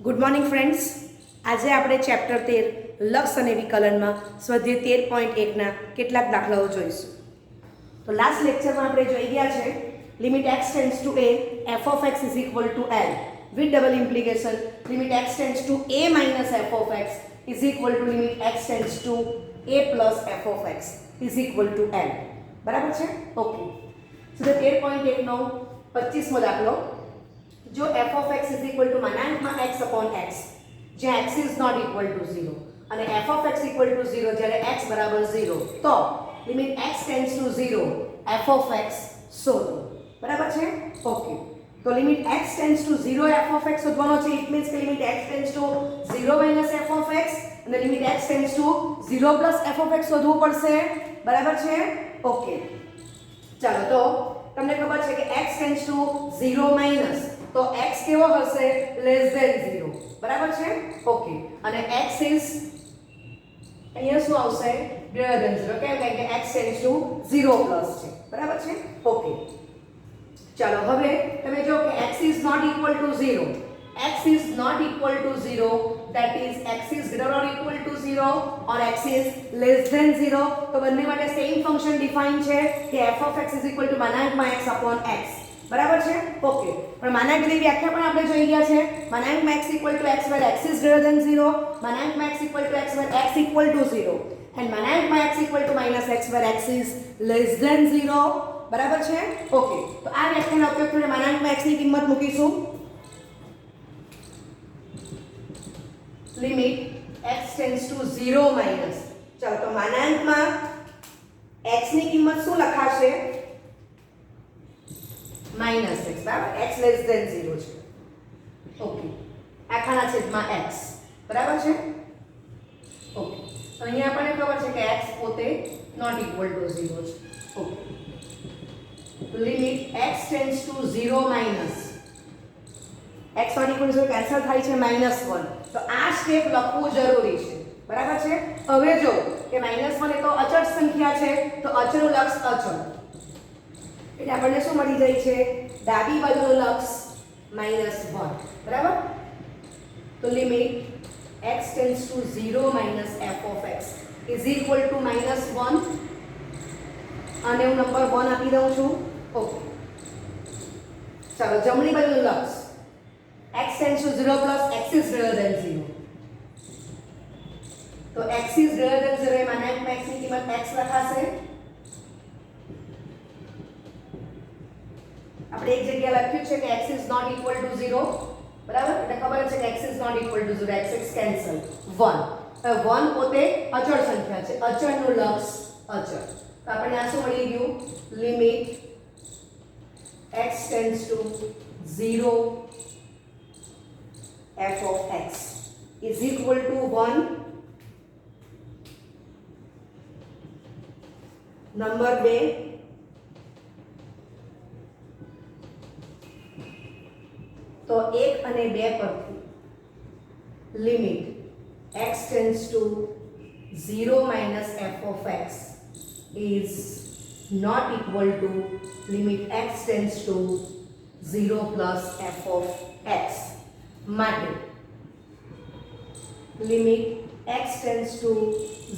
Good morning friends. આજે આપણે chapter 13 લક્ષ અને વિકલનમાં સ્વાધ્યાય 13.1ના કેટલાક દાખલાઓ જોઈશું. તો લાસ્ટ લેક્ચરમાં આપણે જોઈ ગયા છે limit x tends two a f of x is equal to l with double implication limit x tends to a minus f of x is equal to limit x tends to a plus f of x is equal to l. બરાબર છે? Okay. સો 13.1 નો 25મો દાખલો. जो f of x is equal to मानांकમાં x upon x જ્યાં x is not equal to 0 અને f of x equal to 0 જ્યારે x બરાબર 0 તો limit x tends to 0 f of x શોધો. બરાબર છે? ઓકે. તો limit x tends to 0 f of x શોધવાનો છે. ઇટ મીન્સ કે limit x tends to 0 minus f of x અને limit x tends to 0 plus f of x શોધવું પડશે. બરાબર છે? ઓકે. ચાલો તો તમને ખબર છે કે x tends to 0 minus तो x કેવો હશે લેસ ધેન 0. બરાબર છે? ઓકે. અને x ઇઝ અહીંયા શું આવશે ગ્રેટર ધેન 0. કેમ? કારણ કે x ટેન્ડ્સ ટુ 0 પ્લસ છે. બરાબર છે? ઓકે. ચાલો હવે તમે જો કે x is not equal to 0. x is not equal to 0, that is x is greater or equal to 0 or x is less than 0. તો બંને માટે સેમ ફંક્શન ડિફાઇન છે કે f of x is equal to માનાંકમાં x upon x. બરાબર છે? Okay. પણ માનાંકની વ્યાખ્યા પણ આપણે જોઈ ગયા છે. માનાંકમાં x equal to x where x is greater than 0, માનાંકમાં x equal to x where x equal to 0 and માનાંકમાં x equal to minus x where x is less than 0. બરાબર છે? ઓકે. તો આ વ્યાખ્યાનો ઉપયોગ કરીને માનાંકમાં x ની કિંમત મૂકીશું. Limit x tends to 0 minus. ચાલો તો માનાંકમાં x ની કિંમત શું લખાશે? minus x. બરાબર? x less than 0 છે. ઓકે. આખાના છેદમાં x. બરાબર છે? ઓકે. તો અહીંયા આપણને ખબર છે કે x પોતે not equal to 0 છે. ઓકે. તો limit x tends to 0 minus x not equal to 0 cancel થાય છે -1. તો આ સ્ટેપ લખવું જરૂરી છે. બરાબર છે? હવે જો કે -1 એ તો અચળ સંખ્યા છે તો અચળનું લક્ષ અચળ એટલે આપણને શું મળી જાય છે? ડાબી બાજુનું લક્ષ -1. બરાબર? તો limit x tends to 0 minus f of x is equal to -1 અને હું નંબર 1 આપી દઉં છું. ઓકે. ચાલો જમણી બાજુનું લક્ષ x tends to 0 plus x is greater than 0. તો x is greater than 0 A માનાંકમાં x ની કિંમત x લખાશે. આપણે એક જગ્યા લખ્યું છે કે x is not equal to 0. બરાબર? એટલે ખબર છે કે x is not equal to 0. x cancel 1. 1 પોતે અચળ સંખ્યા છે. અચળનું લક્ષ અચળ. તો આપણને આ શું મળી ગયું? Limit x tends to 0 f of x is equal to 1. Number 2 તો 1 અને 2 પરથી limit x tends to 0 minus f of x is not equal to limit x tends to 0 plus f of x. માટે limit x tends to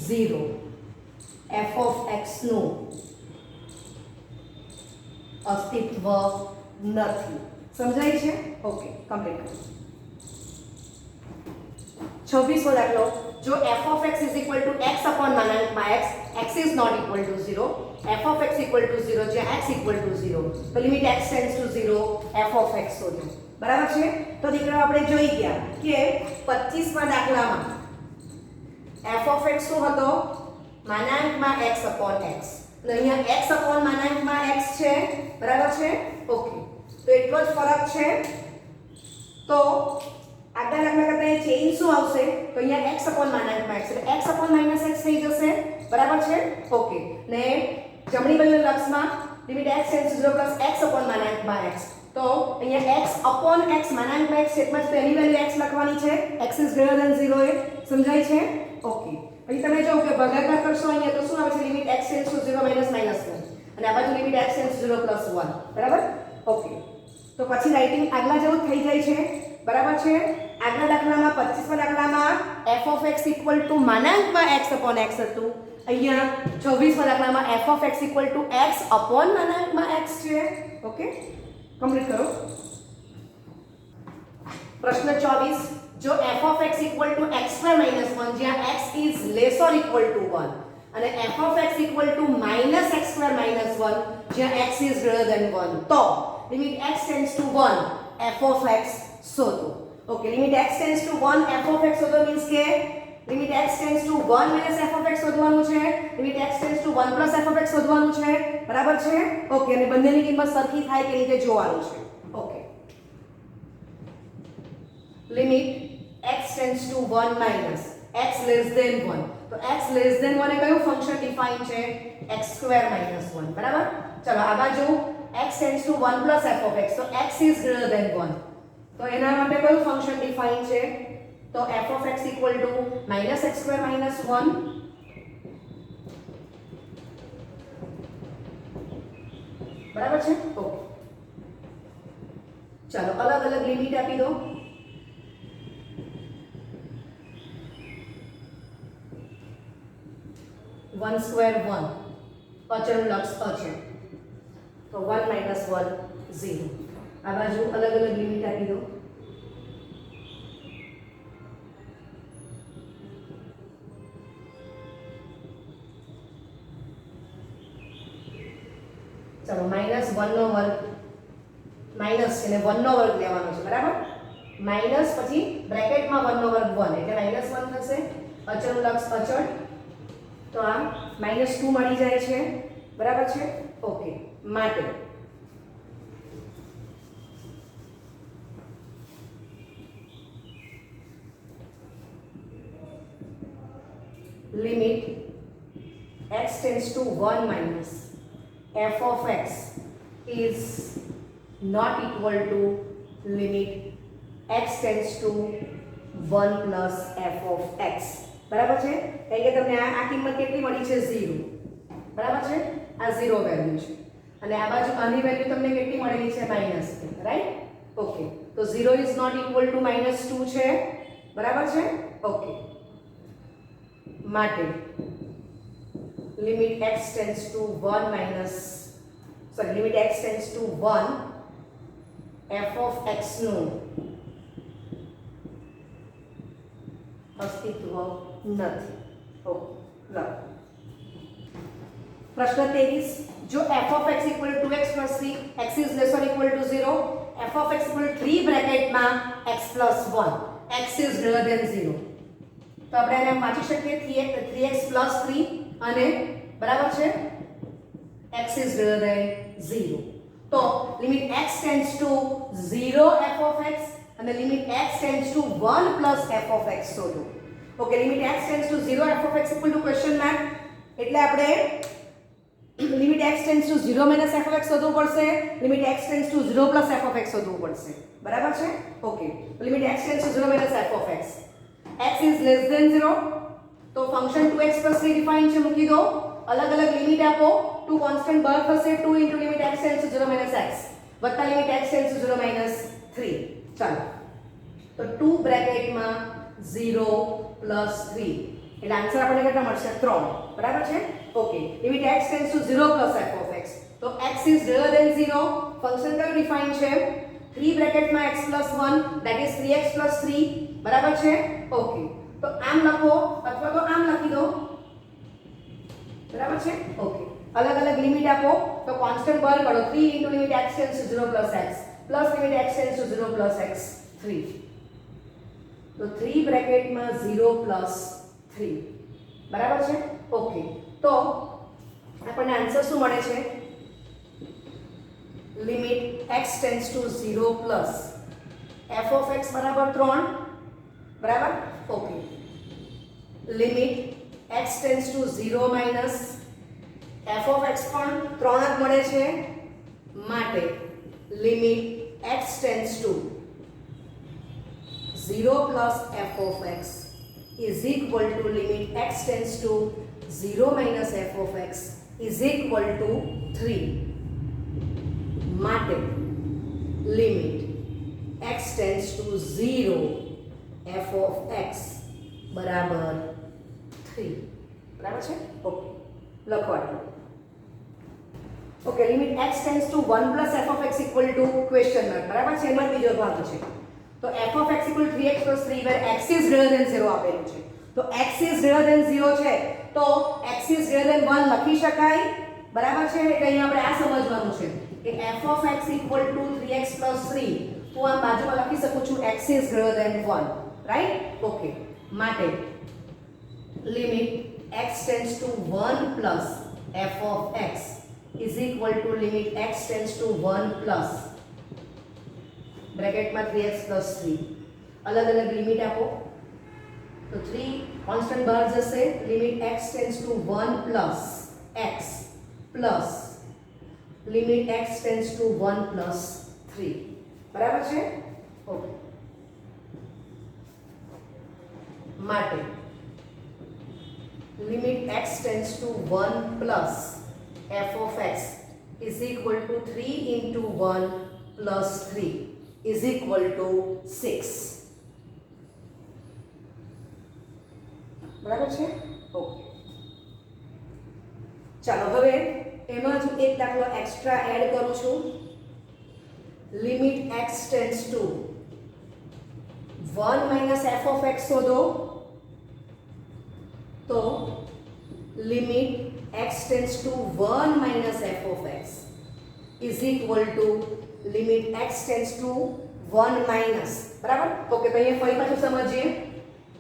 0 f of x નું અસ્તિત્વ નથી. સમજાય છે? Okay. Complete કરો. 26મો દાખલો. જો f of x is equal to x upon માનાંકમાં x, x is not equal to 0, f of x equal to 0 જ્યાં x equal to 0 તો limit x tends to 0 f of x શોધો. બરાબર છે? તો દીકરાઓ આપણે જોઈ ગયા કે 25મા દાખલામાં f of x શું હતો? માનાંકમાં x upon x. અને અહીંયા x upon માનાંકમાં x છે. બરાબર છે? ઓકે. તો એટલો જ ફરક છે. તો આગળ દાખલા કરતા એ ચેન્જ શું આવશે? તો અહીંયા x upon માનાંકમાં x એટલે x upon minus x થઈ જશે. બરાબર છે? ઓકે. ને જમણી બાજુના લક્ષમાં limit x tends to 0 plus x upon માનાંકમાં x. તો અહીંયા x upon x માનાંકમાં x છેદમાં તો એની વેલ્યુ x લખવાની છે. x is greater than 0 એ સમજાય છે? ઓકે. પછી તમે જો કે ભાગાકાર કરશો અહીંયા તો શું આવે છે? Limit x tends to 0 minus -1 અને આ બાજુ limit x tends to 0 plus 1. બરાબર? ઓકે. તો પછી રાઇટિંગ આગલા જેવું થઈ જાય છે. બરાબર છે? આગલા દાખલામાં 25મા દાખલામાં f of x equal to માનાંકમાં x upon x હતું. અહીંયા 26મા દાખલામાં f of x equal to x upon માનાંકમાં x છે. ઓકે, કમ્પ્લીટ કરો. પ્રશ્ન 24, જો f of x equal to x square minus 1 જ્યાં x is less or equal to 1 અને f of x equal to minus x square minus 1 જ્યાં x is greater than 1 તો limit x tends to 1 f of x શોધો. Okay, limit x tends to 1 f of x શોધો means કે limit x tends to 1 minus f of x શોધવાનું છે, limit x tends to 1 plus f of x શોધવાનું છે. બરાબર છે? Okay, અને બંનેની કિંમત સરખી થાય કે રીતે જોવાનું છે. Okay, limit x tends to 1 minus x less than 1 તો x less than 1 એ કયું ફંક્શન ડિફાઇન છે? x square minus 1. બરાબર. ચલો આ બાજુ x tends to 1 plus f of x તો x is greater than 1 તો એના માટે કયું ફંક્શન ડિફાઇન છે? તો f of x equal to minus x square minus 1. બરાબર છે? ઓકે, ચાલો અલગ અલગ લિમિટ આપી દો. वन स्क्वायर 1 अचल लक्ष्य अचल तो 1 minus 1 0. आ बाजू अलग अलग लिमिट आपी दो. चलो -1 નો વર્ગ માઈનસ એટલે 1 નો વર્ગ લેવાનો છે. બરાબર. માઈનસ પછી બ્રેકેટમાં 1 નો વર્ગ 1 એટલે -1 થશે. અચળ લક્ષ અચળ તો આ -2 મળી જાય છે. બરાબર છે? ઓકે, માટે limit x tends to 1 minus f of x is not equal to limit x tends to 1 plus f of x. બરાબર છે? કારણ કે તમને આ કિંમત કેટલી મળી છે? 0. બરાબર છે? આ 0 વેલ્યુ છે અને આ બાજુ આની વેલ્યુ તમને કેટલી મળેલી છે? -2. રાઈટ? ઓકે, તો 0 is not equal to -2 છે. બરાબર છે? ઓકે, માટે limit x tends to 1 minus limit x tends to 1 f of x નું અસ્તિત્વ નથી. ઓકે, લો પ્રશ્ન 23, જો f of x equal to 2x plus 3 x is less or equal to 0 f of x equal to 3 બ્રેકેટમાં x plus 1 x is greater than 0 તો આપણે એને વાંચી શકીએ 3x plus 3 અને બરાબર છે x is greater than 0 તો limit x tends to 0 f of x અને limit x tends to 1 plus f of x શોધો. Okay, limit x tends to 0 f of x equal to question mark એટલે આપણે limit x tends to 0 minus f of x શોધવું પડશે, limit x tends to 0 plus f of x શોધવું પડશે. બરાબર છે? Okay, limit x tends to 0 minus f of x x is less than 0 તો function 2x plus 3 define છે, મૂકી દો. અલગ અલગ લિમિટ આપો. 2 કોન્સ્ટન્ટ બહાર થશે 2 into limit x tends to 0 minus x વત્તા limit x tends to 0 minus 3. ચાલો તો 2 બ્રેકેટમાં 0 plus 3 એટલે આન્સર આપણને કેટલા મળશે? 3. બરાબર છે? Okay, limit x tends to 0 plus f of x તો x is greater than 0 function કયું ડિફાઇન છે? 3 બ્રેકેટમાં x plus 1 that is 3x plus 3. બરાબર છે? ઓકે, તો આમ લખો અથવા તો આમ લખી દો. બરાબર છે? ઓકે, અલગ અલગ લિમિટ આપો તો કોન્સ્ટન્ટ બહાર કાઢો. 3 into limit x tends to 0 plus x plus limit x tends to 0 plus x 3 તો 3 બ્રેકેટમાં 0 plus 3. બરાબર છે? ઓકે, તો આપણને આન્સર શું મળે છે? Limit x tends to 0 plus f of x બરાબર 3. બરાબર? Okay, limit x tends to 0 minus f of x પણ 3 જ મળે છે માટે limit x tends to 0 plus f of x is equal to limit x tends to 0 minus f of x is equal to 3 માટે limit x tends to 0 f of x બરાબર 3. બરાબર છે? Okay, લખો આટલું. Okay, limit x tends to 1 plus f of x equal to question mark. બરાબર છે? એમાં બીજો ભાગ છે. તો f of x equal 3x plus 3 where x is greater than 0 આપેલું છે. તો x ઇઝ ગ્રેટર ધેન 0 છે તો x ઇઝ ગ્રેટર ધેન 1 લખી શકાય. બરાબર છે? એટલે અહીંયા આપણે આ સમજવાનું છે કે f of x equal to 3x plus 3 હું આ બાજુમાં લખી શકું છું x is greater than 1. Right? Okay, માટે limit x tends to 1 plus f of x is equal to limit x tends to 1 plus બ્રેકેટમાં 3x પ્લસ 3. અલગ અલગ લિમિટ આપો તો 3 કોન્સ્ટન્ટ બહાર જશે. Limit x tends to 1 plus x plus limit x tends to 1 plus 3. બરાબર છે? Okay, માટે limit x tends to 1 plus f of x is equal to 3 into 1 plus 3 is equal to 6. બરાબર છે? Okay, ચાલો હવે એમાં જ એક દાખલો એક્સ્ટ્રા એડ કરું છું. Limit x tends to 1 minus F of x શોધો તો limit x tends to 1 minus F of x is equal to limit x tends to 1 minus. બરાબર? ઓકે, તો અહીંયા ફરી પાછું સમજીએ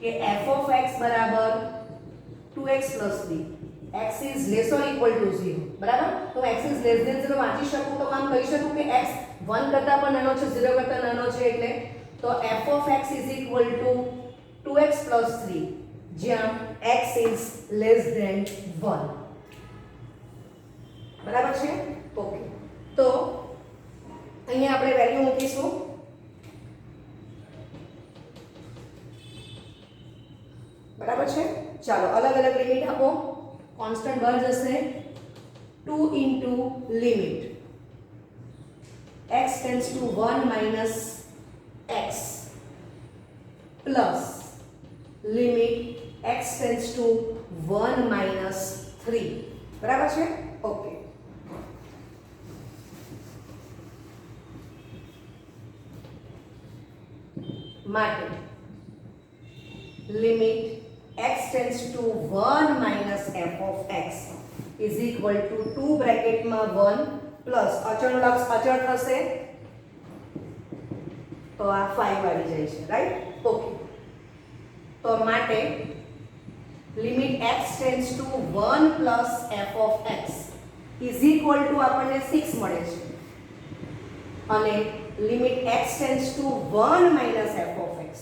કે f of x બરાબર 2x plus 3. x is less or equal to 0. બરાબર? તો x is less than 0 વાંચી શકું તો આમ કહી શકું કે x 1 કરતાં પણ નાનો છે, 0 કરતાં નાનો છે એટલે તો f of x is equal to 2x plus 3 જ્યાં x is less than 1. બરાબર છે? ઓકે, તો અહીંયા આપણે વેલ્યુ મૂકીશું. બરાબર છે? ચાલો અલગ અલગ લિમિટ આપો. કોન્સ્ટન્ટ બહાર જશે 2 into limit x tends to 1 minus x plus limit x tends to 1 minus 3. બરાબર છે? ઓકે, માટે limit x tends to 1 minus f of x is equal to 2 બ્રેકેટમાં 1 plus અચળ લક્ષ અચળ થશે તો આ 5 આવી જાય છે. રાઈટ? ઓકે, તો માટે limit x tends to 1 plus f of x is equal to આપણને 6 મળે છે અને limit x tends to 1 minus f of x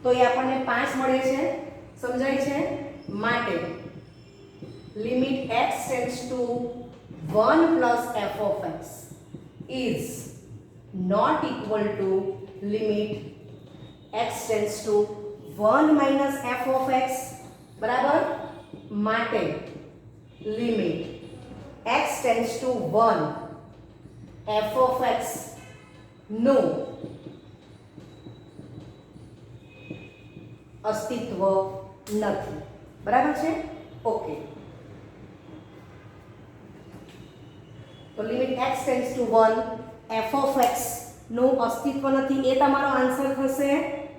તો એ આપણને 5 મળે છે. સમજાય છે? માટે limit x tends to 1 plus f of x is not equal to limit x tends to 1 minus f of x. બરાબર? માટે limit x tends to 1 f of x નું અસ્તિત્વ નથી. બરાબર છે? ઓકે, તો limit x tends to 1 f of x નું અસ્તિત્વ નથી એ તમારો આન્સર થશે.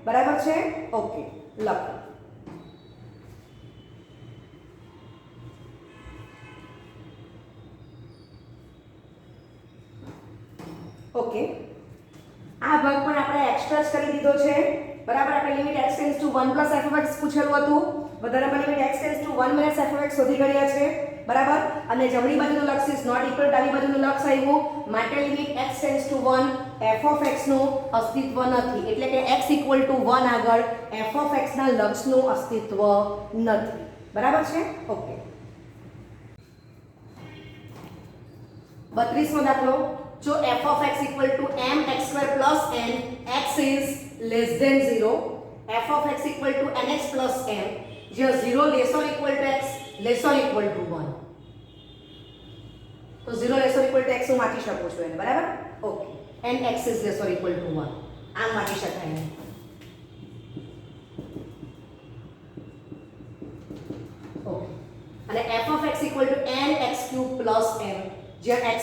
બરાબર છે? ઓકે, લખો. ઓકે, આ ભાગ પણ આપણે એક્સ્ટ્રા જ કરી દીધો છે. બરાબર? આપણે limit x tends to 1 plus f of x પૂછેલું હતું. વધારામાં limit x tends to 1 minus f of x શોધી કાઢ્યા છે. બરાબર? અને જમણી બાજુનું લક્ષ ઇઝ નોટ ઇક્વલ ડાબી બાજુનું લક્ષ આવ્યું. માટે limit x tends to 1 f of x નું અસ્તિત્વ નથી. એટલે કે x ઇક્વલ ટુ 1 આગળ f of x ના લક્ષનું અસ્તિત્વ નથી. બરાબર છે? ઓકે, 32મો દાખલો. જો f of x equal to mx² plus n x is less than 0, f of x equal to nx plus m જ્યાં 0 less or equal to x less or equal to 1 તો 0 less or equal to x હું વાંચી શકું છું એને. બરાબર? Okay, and x is less or equal to 1 આમ વાંચી શકાય.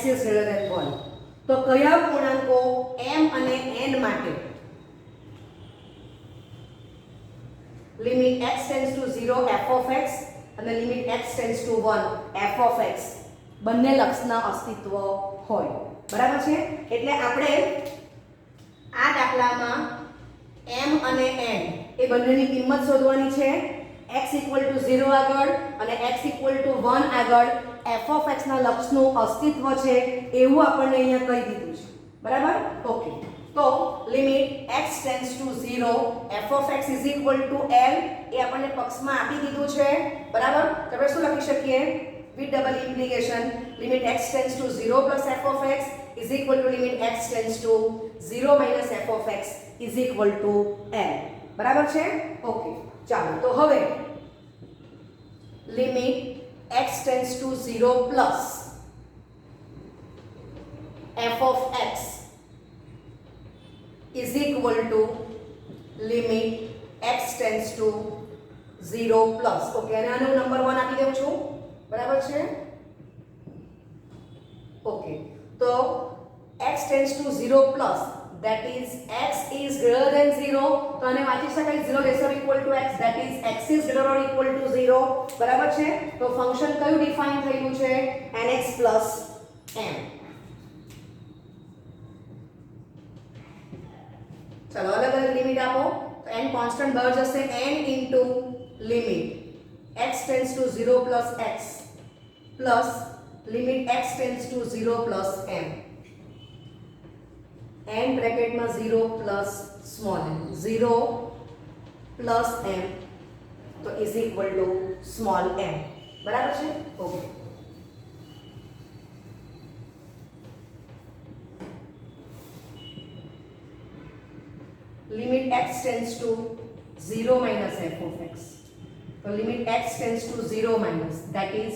x is greater than 1. તો કયા પૂર્ણાંકો m અને n માટે limit x tends two 0 f of x અને limit x tends to 1 f of x બંને લક્ષના અસ્તિત્વ હોય. બરાબર છે? એટલે આપણે આ દાખલામાં m અને n એ બંનેની કિંમત શોધવાની છે. x equal to 0 આગળ અને x equal to 1 આગળ f of x ના લક્ષનું અસ્તિત્વ છે એવું આપણને અહીંયા કહી દીધું છે. બરાબર? ઓકે. તો limit x tends two 0 f of x is equal to l એ આપણને પક્ષમાં આપી દીધું છે. બરાબર? તો આપણે શું લખી શકીએ? with double implication limit x tends to 0 plus f of x is equal to limit x tends to 0 minus f of x is equal to l. બરાબર છે? ઓકે. ચાલો તો હવે limit x tends to 0 plus f of x is equal to limit x tends to 0 plus. Okay, અને આનો number 1 આપી દઉં છું. બરાબર છે? ઓકે. તો x tends to 0 plus, that is x is greater than 0. તો આને વાંચી શકાય 0 less or equal to x, that is x is greater or equal to 0. બરાબર છે? તો ફંક્શન કયું ડિફાઇન થયું છે? nx plus m. ચલો અલગ અલગ લિમિટ આપો. તો n કોન્સ્ટન્ટ બહાર જશે. n into limit x tends to 0 plus x plus limit x tends to 0 plus m. n બ્રેકેટમાં 0 plus small m. 0 plus m તો is equal to small m. બરાબર છે? Okay. limit x tends to 0 minus f of x. તો limit x tends to 0 minus, that is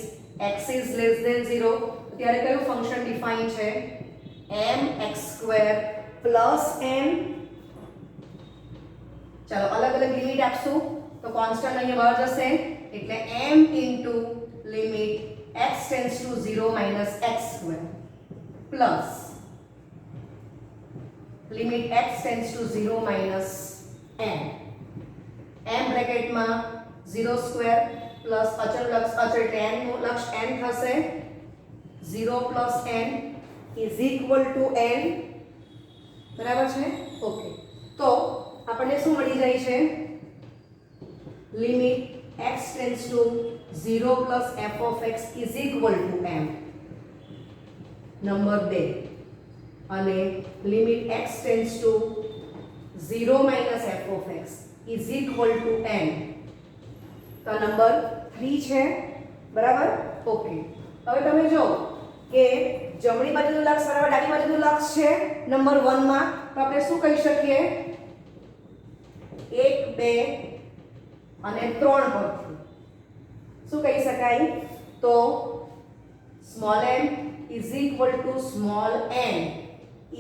x is less than 0. ત્યારે કયું function define છે? mx square plus m. ચાલો અલગ અલગ limit આપશું. તો કોન્સ્ટન્ટ અહીંયા બહાર જશે એટલે m into limit x tends to 0 minus x square plus limit x tends to 0 minus m. m બ્રેકેટમાં 0 square plus અચળ લક્ષ અચળ એટલે n નું લક્ષ n થશે. 0 plus n is equal to n. બરાબર છે? ઓકે. તો આપણને શું મળી જાય છે? Limit x tends to 0 plus f of x is equal to m. Number 2. અને limit x tends to 0 minus f of x is equal to n. તો નંબર 3 છે. બરાબર? ઓકે. હવે તમે જો કે જમણી બાજુનું લક્ષ બરાબર ડાબી બાજુનું લક્ષ છે નંબર 1 માં. તો આપણે શું કહી શકીએ? 1 2 અને 3 પરથી શું કહી શકાય? તો small m is equal to small n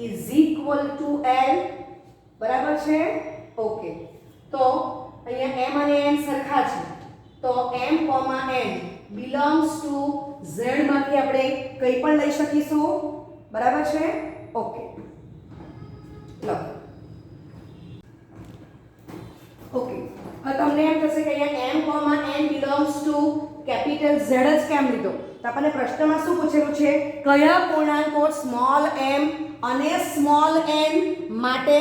is equal to l. બરાબર છે? ઓકે. તો અહીંયા m અને n સરખા છે. તો m, n belongs to z માંથી આપણે કંઈ પણ લઈ શકીશું. બરાબર છે? ઓકે. લખો. ઓકે. હવે તમને એમ થશે કે અહીંયા m, n belongs to capital z જ કેમ લીધો? તો આપણને પ્રશ્નમાં શું પૂછેલું છે? કયા પૂર્ણાંકો સ્મોલ m અને સ્મોલ n માટે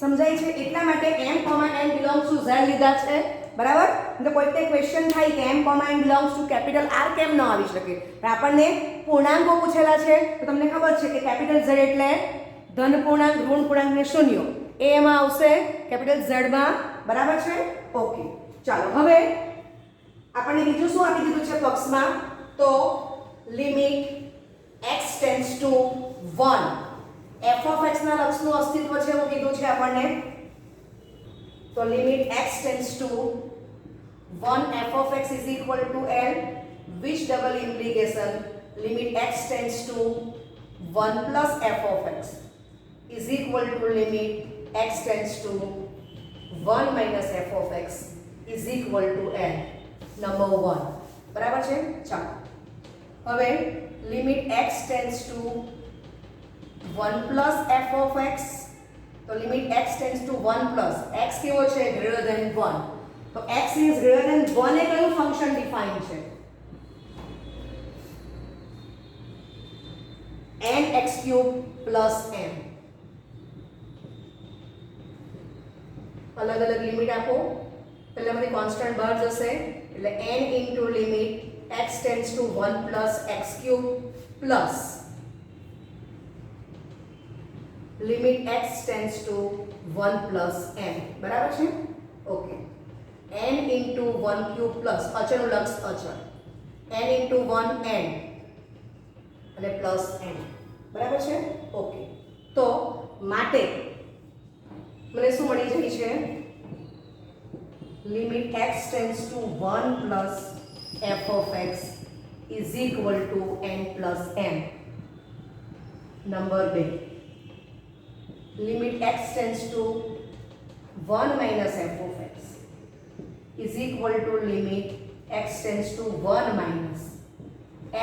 સમજાય છે? એટલા માટે m, n belongs to z લીધા છે. બરાબર? તો કોઈ તે ક્વેશ્ચન થાય કે m, n belongs to capital r કેમ ન આવી શકે? પણ આપણને પૂર્ણાંકો પૂછેલા છે તો તમને ખબર છે કે કેપિટલ z એટલે ધન પૂર્ણાંક, ઋણ પૂર્ણાંક ને શૂન્યો. એ એમાં આવશે કેપિટલ z માં. બરાબર છે? ઓકે. ચાલો હવે આપણને બીજું શું આપી દીધું છે પક્ષમાં? તો limit x tends to 1 f of x ના લક્ષનું અસ્તિત્વ છે એવું કીધું છે આપણને. તો limit x tends to 1 f of x is equal to l, which double implication limit x tends to 1 plus f of x is equal to limit x tends to 1 minus f of x is equal to l. Number 1. બરાબર છે? ચાલો હવે limit x tends to 1 plus f of x. તો limit x tends to 1 plus x કેવો છે greater than 1. તો x is greater than 1 એ કયું function define છે? nx³ plus m. અલગ અલગ લિમિટ આપો. પહેલા બધી કોન્સ્ટન્ટ બહાર જશે એટલે n into limit x tends to 1 plus x³ plus limit x tends to 1 plus m. બરાબર છે? ઓકે. n ઇન્ટુ 1³ પ્લસ અચળનું લક્ષ અચળ n ઇન્ટુ 1 n અને પ્લસ n. બરાબર છે? ઓકે. તો માટે મને શું મળી જાય છે? Limit x tends to 1 plus f of x is equal to n plus m. Number 2, limit x tends to 1 minus f of x is equal to limit x tends to 1 minus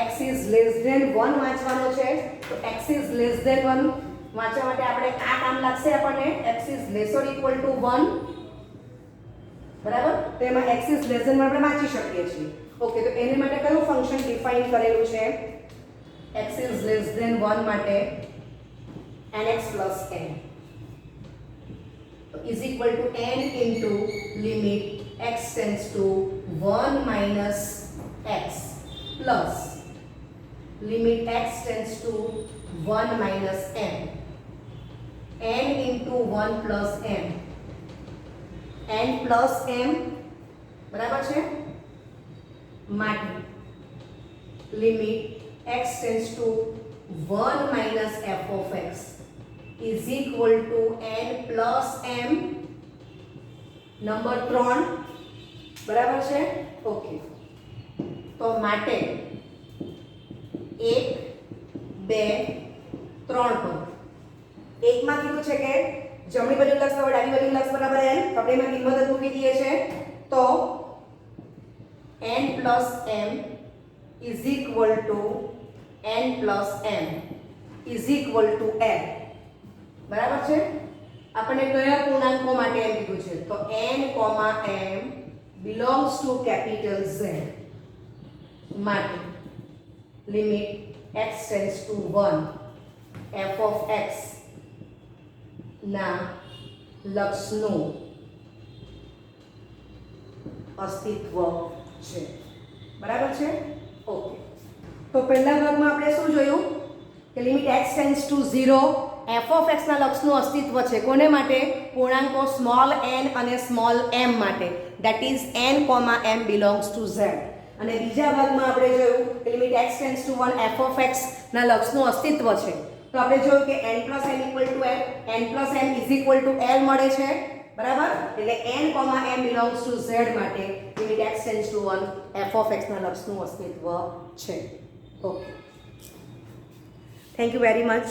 x is less than 1 વાંચવાનો છે. તો x is less than 1 વાંચવા માટે આપણે આ કામ લાગશે આપણને x is less or equal to 1. બરાબર? તો એમાં x ઇઝ લેસ ધેન 1 આપણે વાંચી શકીએ છીએ. ઓકે. તો એને માટે કયું ફંક્શન ડિફાઇન કરેલું છે? x ઇઝ લેસ ધેન 1 માટે nx plus n is equal to n into limit x tends to 1 minus x plus limit x tends to 1 minus m. n into 1 plus m. n plus m બરાબર છે? માટે limit x tends to 1 minus f of x is equal to n plus m. Number 3. બરાબર છે? Okay. તો માટે 1 2 3 પર 1 માં કીધું છે કે જમણી બાજુ લક્ષ બરાબર ડાબી બાજુ લક્ષ બરાબર n. આપણે એમાં કિંમત જ મૂકી દઈએ છે. તો n plus m is equal to n plus m is equal to n. બરાબર છે? આપણે કયા પૂર્ણાંકો માટે એમ કીધું છે? તો n, m belongs to capital Z માટે limit x tends to 1 f of x ના લક્ષનું અસ્તિત્વ છે. બરાબર છે? ઓકે. તો પહેલા ભાગમાં આપણે શું જોયું કે limit x tends to 0 f of x ના લક્ષનું અસ્તિત્વ છે. કોને માટે? પૂર્ણાંકો સ્મોલ n અને સ્મોલ m માટે. That is n, m belongs to Z. અને બીજા ભાગમાં આપણે જોયું કે limit x tends to 1 f of x ના લક્ષનું અસ્તિત્વ છે. તો આપણે જોયું કે n plus m equal to l, n plus m is equal to l મળે છે. બરાબર? એટલે n, m belongs to Z માટે limit x tends to 1 f of x ના લક્ષનું અસ્તિત્વ છે. Okay. Thank you very much.